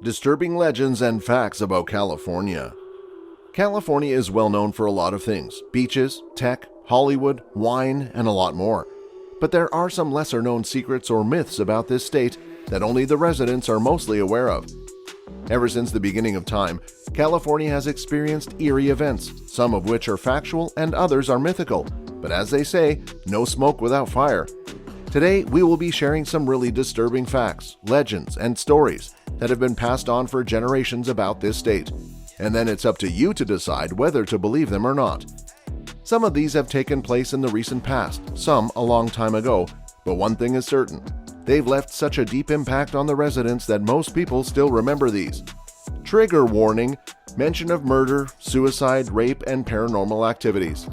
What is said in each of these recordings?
Disturbing legends and facts about California. California is well known for a lot of things: beaches, tech, Hollywood, wine, and a lot more. But there are some lesser known secrets or myths about this state that only the residents are mostly aware of. Ever since the beginning of time, California has experienced eerie events, some of which are factual and others are mythical. But as they say, no smoke without fire. Today, we will be sharing some really disturbing facts, legends, and stories that have been passed on for generations about this state. And then it's up to you to decide whether to believe them or not. Some of these have taken place in the recent past, some a long time ago, but one thing is certain: they've left such a deep impact on the residents that most people still remember these. Trigger warning: mention of murder, suicide, rape, and paranormal activities.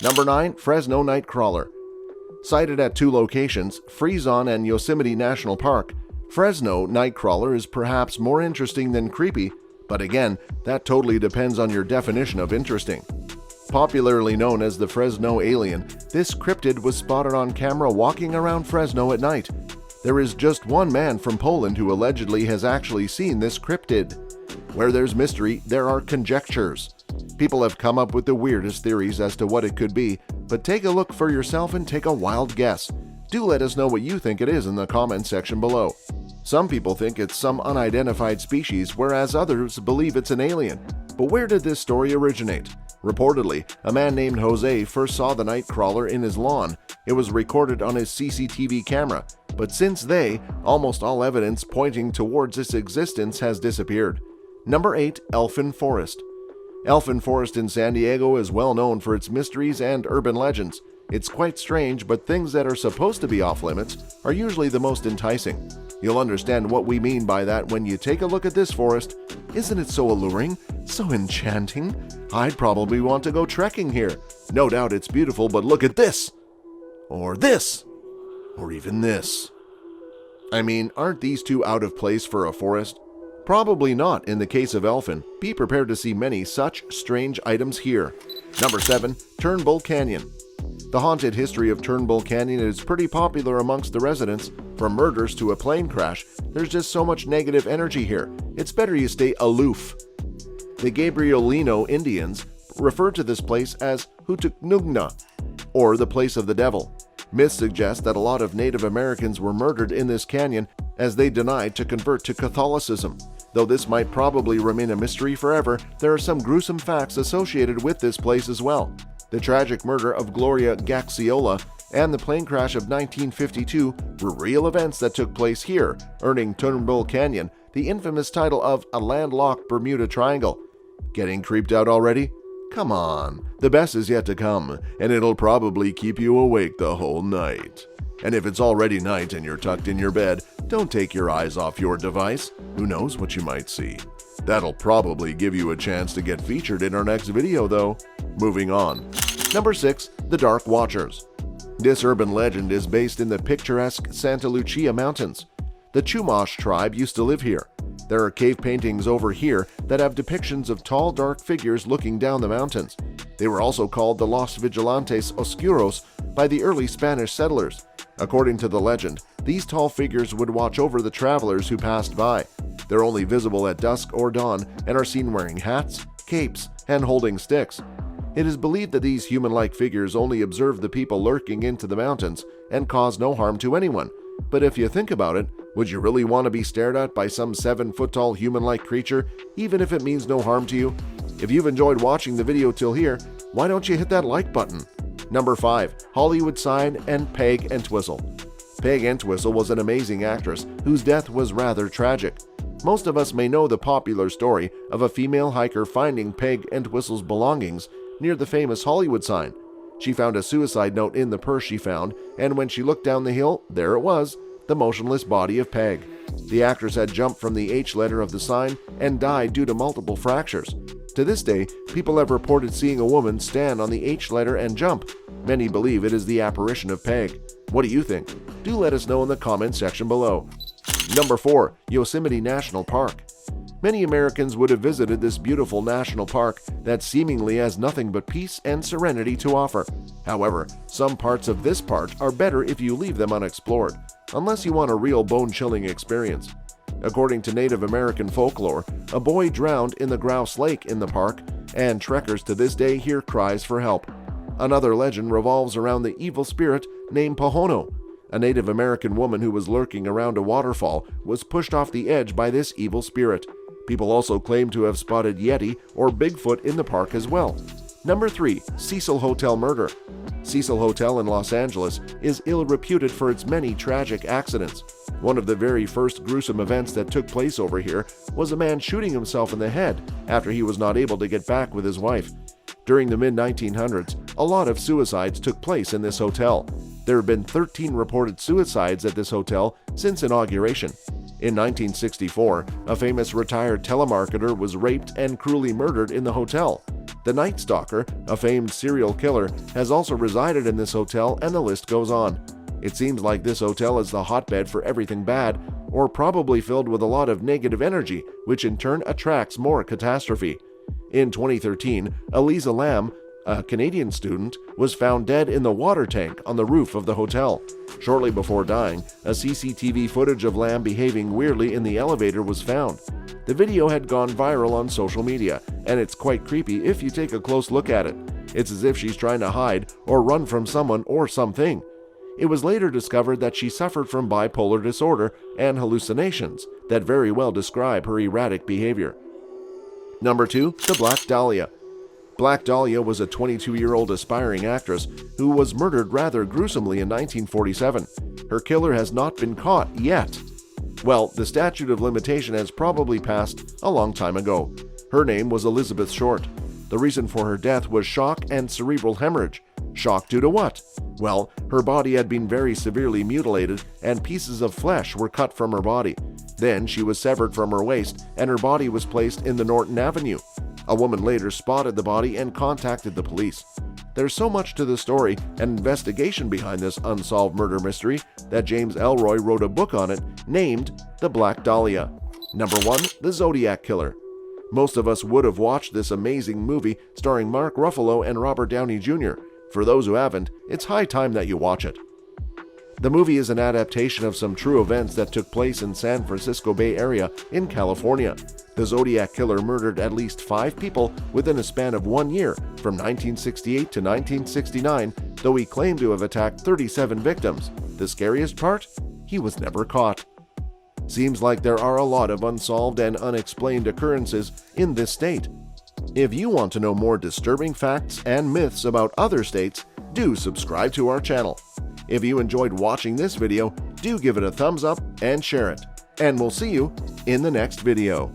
Number 9. Fresno Nightcrawler. Sighted at two locations, Fresno and Yosemite National Park, Fresno Nightcrawler is perhaps more interesting than creepy, but again, that totally depends on your definition of interesting. Popularly known as the Fresno Alien, this cryptid was spotted on camera walking around Fresno at night. There is just one man from Poland who allegedly has actually seen this cryptid. Where there's mystery, there are conjectures. People have come up with the weirdest theories as to what it could be, but take a look for yourself and take a wild guess. Do let us know what you think it is in the comment section below. Some people think it's some unidentified species, whereas others believe it's an alien. But where did this story originate? Reportedly, a man named Jose first saw the Nightcrawler in his lawn. It was recorded on his CCTV camera, but since almost all evidence pointing towards its existence has disappeared. Number 8. Elfin Forest. Elfin Forest in San Diego is well known for its mysteries and urban legends. It's quite strange, but things that are supposed to be off-limits are usually the most enticing. You'll understand what we mean by that when you take a look at this forest. Isn't it so alluring? So enchanting? I'd probably want to go trekking here. No doubt it's beautiful, but look at this! Or this! Or even this. I mean, aren't these two out of place for a forest? Probably not in the case of Elfin. Be prepared to see many such strange items here. Number 7. Turnbull Canyon. The haunted history of Turnbull Canyon is pretty popular amongst the residents. From murders to a plane crash, there's just so much negative energy here. It's better you stay aloof. The Gabrielino Indians refer to this place as Hutuknugna, or the place of the devil. Myths suggest that a lot of Native Americans were murdered in this canyon as they denied to convert to Catholicism. Though this might probably remain a mystery forever, there are some gruesome facts associated with this place as well. The tragic murder of Gloria Gaxiola and the plane crash of 1952 were real events that took place here, earning Turnbull Canyon the infamous title of a landlocked Bermuda Triangle. Getting creeped out already? Come on, the best is yet to come, and it'll probably keep you awake the whole night. And if it's already night and you're tucked in your bed, don't take your eyes off your device. Who knows what you might see. That'll probably give you a chance to get featured in our next video though. Moving on. Number 6. The Dark Watchers. This urban legend is based in the picturesque Santa Lucia Mountains. The Chumash tribe used to live here. There are cave paintings over here that have depictions of tall, dark figures looking down the mountains. They were also called the Los Vigilantes Oscuros by the early Spanish settlers. According to the legend, these tall figures would watch over the travelers who passed by. They're only visible at dusk or dawn and are seen wearing hats, capes, and holding sticks. It is believed that these human-like figures only observe the people lurking into the mountains and cause no harm to anyone. But if you think about it, would you really want to be stared at by some 7-foot-tall human-like creature, even if it means no harm to you? If you've enjoyed watching the video till here, why don't you hit that like button? Number 5. Hollywood sign and Peg Entwistle. Peg Entwistle was an amazing actress whose death was rather tragic. Most of us may know the popular story of a female hiker finding Peg Entwistle's belongings near the famous Hollywood sign. She found a suicide note in the purse she found, and when she looked down the hill, there it was, the motionless body of Peg. The actress had jumped from the H letter of the sign and died due to multiple fractures. To this day, people have reported seeing a woman stand on the H letter and jump. Many believe it is the apparition of Peg. What do you think? Do let us know in the comment section below. Number 4. Yosemite National Park. Many Americans would have visited this beautiful national park that seemingly has nothing but peace and serenity to offer. However, some parts of this park are better if you leave them unexplored, unless you want a real bone-chilling experience. According to Native American folklore, a boy drowned in the Grouse Lake in the park, and trekkers to this day hear cries for help. Another legend revolves around the evil spirit named Pohono. A Native American woman who was lurking around a waterfall was pushed off the edge by this evil spirit. People also claim to have spotted Yeti or Bigfoot in the park as well. Number 3. Cecil Hotel murder. Cecil Hotel in Los Angeles is ill-reputed for its many tragic accidents. One of the very first gruesome events that took place over here was a man shooting himself in the head after he was not able to get back with his wife. During the mid-1900s, a lot of suicides took place in this hotel. There have been 13 reported suicides at this hotel since inauguration. In 1964, a famous retired telemarketer was raped and cruelly murdered in the hotel. The Night Stalker, a famed serial killer, has also resided in this hotel, and the list goes on. It seems like this hotel is the hotbed for everything bad, or probably filled with a lot of negative energy, which in turn attracts more catastrophe. In 2013, Eliza Lamb, a Canadian student, was found dead in the water tank on the roof of the hotel. Shortly before dying, a CCTV footage of Lamb behaving weirdly in the elevator was found. The video had gone viral on social media, and it's quite creepy if you take a close look at it. It's as if she's trying to hide or run from someone or something. It was later discovered that she suffered from bipolar disorder and hallucinations that very well describe her erratic behavior. Number 2. The Black Dahlia. Black Dahlia was a 22-year-old aspiring actress who was murdered rather gruesomely in 1947. Her killer has not been caught yet. Well, the statute of limitation has probably passed a long time ago. Her name was Elizabeth Short. The reason for her death was shock and cerebral hemorrhage. Shock due to what? Well, her body had been very severely mutilated and pieces of flesh were cut from her body. Then she was severed from her waist and her body was placed in the Norton Avenue. A woman later spotted the body and contacted the police. There's so much to the story and investigation behind this unsolved murder mystery that James Ellroy wrote a book on it named The Black Dahlia. Number 1. The Zodiac Killer. Most of us would have watched this amazing movie starring Mark Ruffalo and Robert Downey Jr. For those who haven't, it's high time that you watch it. The movie is an adaptation of some true events that took place in San Francisco Bay Area in California. The Zodiac Killer murdered at least 5 people within a span of 1 year, from 1968 to 1969, though he claimed to have attacked 37 victims. The scariest part? He was never caught. Seems like there are a lot of unsolved and unexplained occurrences in this state. If you want to know more disturbing facts and myths about other states, do subscribe to our channel. If you enjoyed watching this video, do give it a thumbs up and share it. And we'll see you in the next video.